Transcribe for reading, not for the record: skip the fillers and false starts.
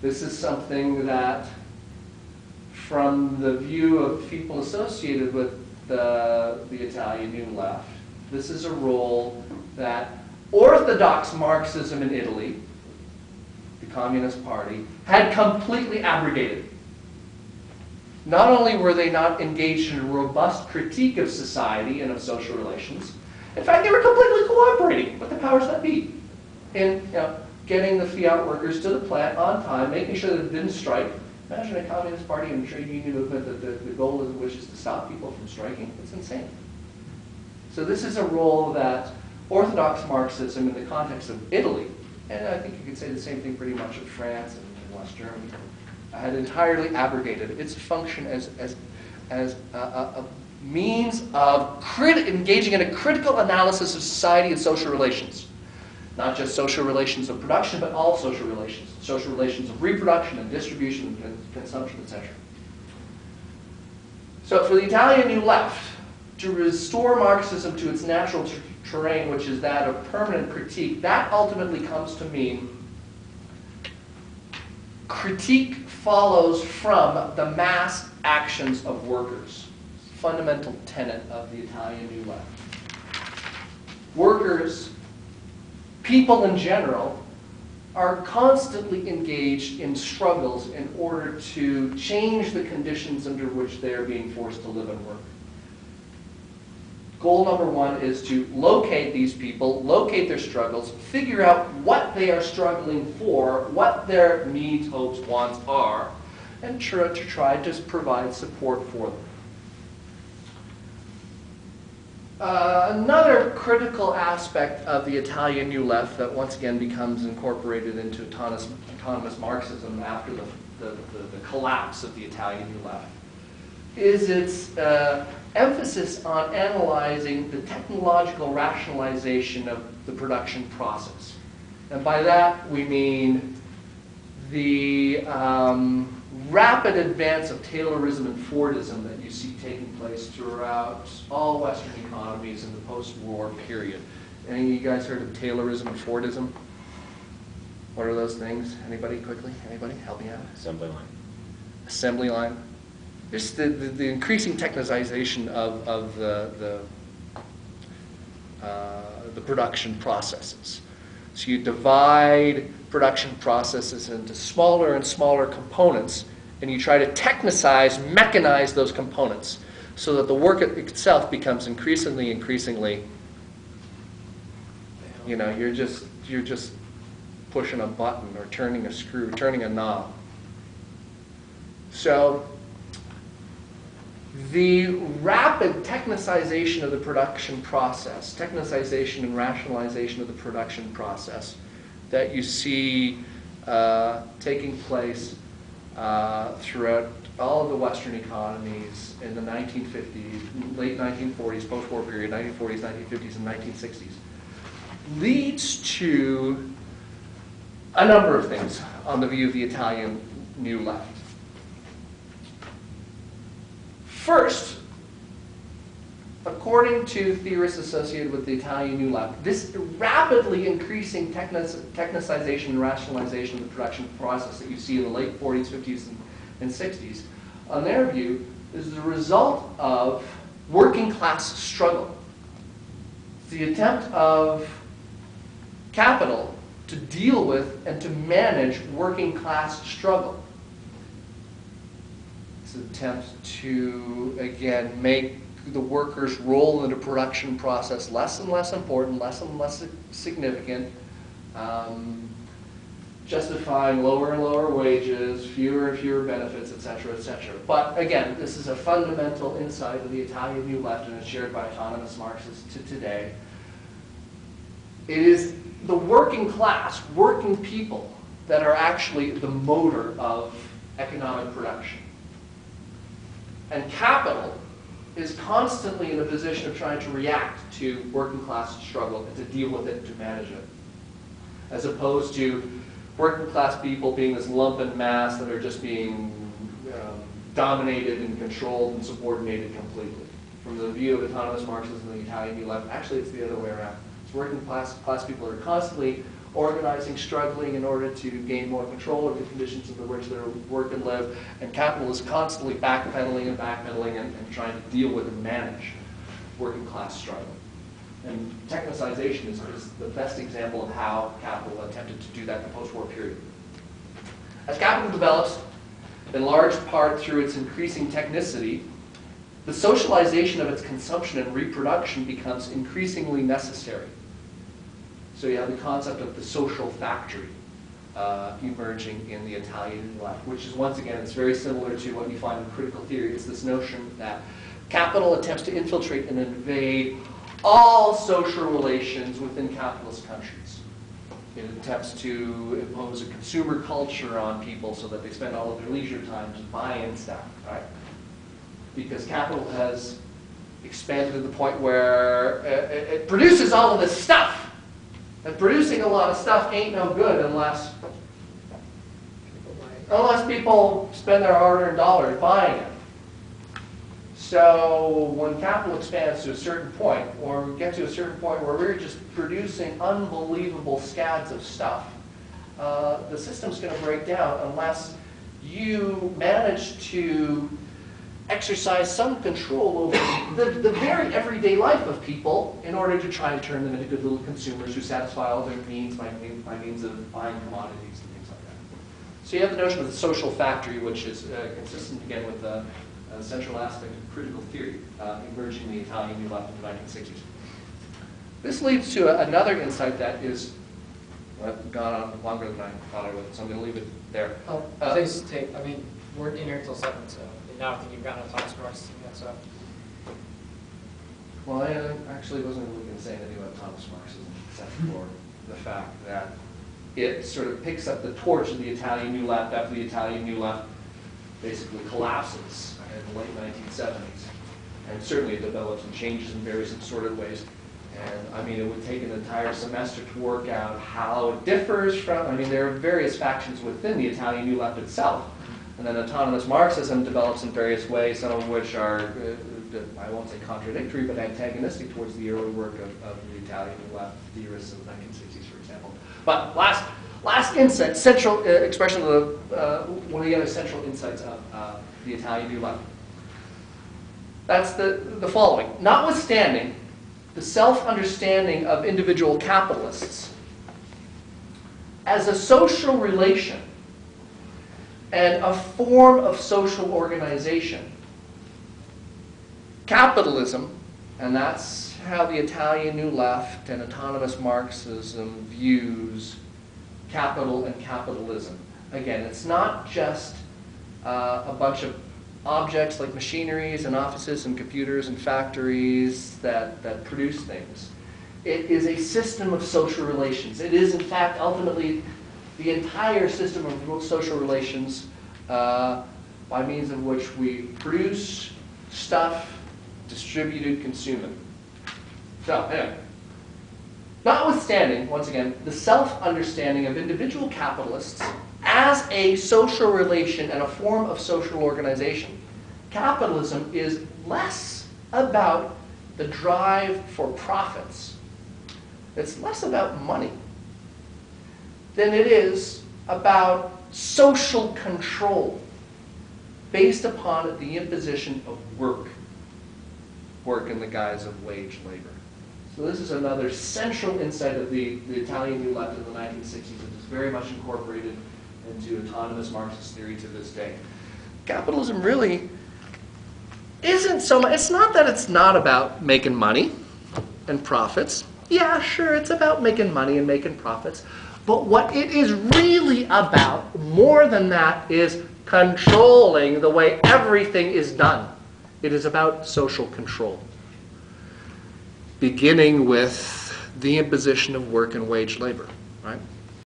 This is something that, from the view of people associated with the Italian New Left, this is a role that orthodox Marxism in Italy, the Communist Party, had completely abrogated. Not only were they not engaged in a robust critique of society and of social relations, in fact, they were completely cooperating with the powers that be in getting the fiat workers to the plant on time, making sure that it didn't strike. Imagine a Communist Party and a trade union movement that the goal of which is to stop people from striking. It's insane. So this is a role that Orthodox Marxism in the context of Italy, and I think you could say the same thing pretty much of France and West Germany, had entirely abrogated its function as a means of engaging in a critical analysis of society and social relations. Not just social relations of production, but all social relations of reproduction and distribution and consumption, etc. So for the Italian New Left, to restore Marxism to its natural terrain, which is that of permanent critique, that ultimately comes to mean critique follows from the mass actions of workers. Fundamental tenet of the Italian New Left. Workers, people in general, are constantly engaged in struggles in order to change the conditions under which they are being forced to live and work. Goal number one is to locate these people, locate their struggles, figure out what they are struggling for, what their needs, hopes, wants are, and to try to provide support for them. Another critical aspect of the Italian New Left that once again becomes incorporated into autonomous Marxism after the collapse of the Italian New Left is its emphasis on analyzing the technological rationalization of the production process. And by that we mean the rapid advance of Taylorism and Fordism that you see taking place throughout all Western economies in the post-war period. Any of you guys heard of Taylorism and Fordism? What are those things? Anybody quickly? Anybody? Help me out. Assembly line. Assembly line. Just the increasing technicization of the production processes. So you divide production processes into smaller and smaller components, and you try to technicize, mechanize those components so that the work itself becomes increasingly, you're just pushing a button or turning a screw, turning a knob. So the rapid technicization of the production process, technicization and rationalization of the production process that you see taking place throughout all of the Western economies in the 1950s, late 1940s, post-war period, 1940s, 1950s, and 1960s, leads to a number of things on the view of the Italian New Left. First, according to theorists associated with the Italian New Left, this rapidly increasing technicization and rationalization of the production process that you see in the late 40s, 50s, and 60s, on their view, is the result of working class struggle. It's the attempt of capital to deal with and to manage working class struggle. It's an attempt to, again, make the workers' role in the production process less and less important, less and less significant, justifying lower and lower wages, fewer and fewer benefits, etc., etc. But again, this is a fundamental insight of the Italian New Left, and it's shared by autonomous Marxists to today. It is the working class, working people, that are actually the motor of economic production. And capital is constantly in a position of trying to react to working class struggle and to deal with it and to manage it, as opposed to working class people being this lumpen mass that are just being dominated and controlled and subordinated completely. From the view of autonomous Marxism and the Italian New Left, actually it's the other way around. It's working class people are constantly organizing, struggling in order to gain more control of the conditions in which they work and live, and capital is constantly backpedaling and trying to deal with and manage working class struggle. And technicization is the best example of how capital attempted to do that in the post-war period. As capital develops, in large part through its increasing technicity, the socialization of its consumption and reproduction becomes increasingly necessary. So you have the concept of the social factory emerging in the Italian left, which is, once again, it's very similar to what you find in critical theory. It's this notion that capital attempts to infiltrate and invade all social relations within capitalist countries. It attempts to impose a consumer culture on people so that they spend all of their leisure time just buying stuff, right? Because capital has expanded to the point where it produces all of this stuff. And producing a lot of stuff ain't no good unless people spend their hard-earned dollars buying it. So when capital expands to a certain point, or we get to a certain point where we're just producing unbelievable scads of stuff, the system's going to break down unless you manage to exercise some control over the very everyday life of people in order to try and turn them into good little consumers who satisfy all their needs by means of buying commodities and things like that. So you have the notion of the social factory, which is consistent again with the central aspect of critical theory emerging in the Italian New Left in the 1960s. This leads to another insight that is gone on longer than I thought I would, so I'm going to leave it there. Please take, I mean, we're in here until 7, so now I think you've gotten a Thomas Marxism yet, so. Well, I actually wasn't really going to say anything about Thomas Marxism, except for the fact that it sort of picks up the torch of the Italian New Left after the Italian New Left basically collapses in the late 1970s. And certainly it develops and changes in various assorted ways. And I mean, it would take an entire semester to work out how it differs from, I mean, there are various factions within the Italian New Left itself. And then autonomous Marxism develops in various ways, some of which are, I won't say contradictory, but antagonistic towards the early work of the Italian New Left theorists of the 1960s, for example. But last insight, central expression of one of the other central insights of the Italian New Left. That's the following. Notwithstanding the self-understanding of individual capitalists as a social relation and a form of social organization, capitalism, and that's how the Italian New Left and autonomous Marxism views capital and capitalism. Again, it's not just a bunch of objects like machineries and offices and computers and factories that produce things. It is a system of social relations. It is, in fact, ultimately the entire system of social relations by means of which we produce stuff, distribute it, consume it. So, anyway. Notwithstanding, once again, the self-understanding of individual capitalists as a social relation and a form of social organization, capitalism is less about the drive for profits. It's less about money than it is about social control based upon the imposition of work in the guise of wage labor. So this is another central insight of the Italian New Left in the 1960s that is very much incorporated into autonomous Marxist theory to this day. Capitalism really isn't so much, it's not that it's not about making money and profits. Yeah, sure, it's about making money and making profits. But what it is really about, more than that, is controlling the way everything is done. It is about social control, beginning with the imposition of work and wage labor, right?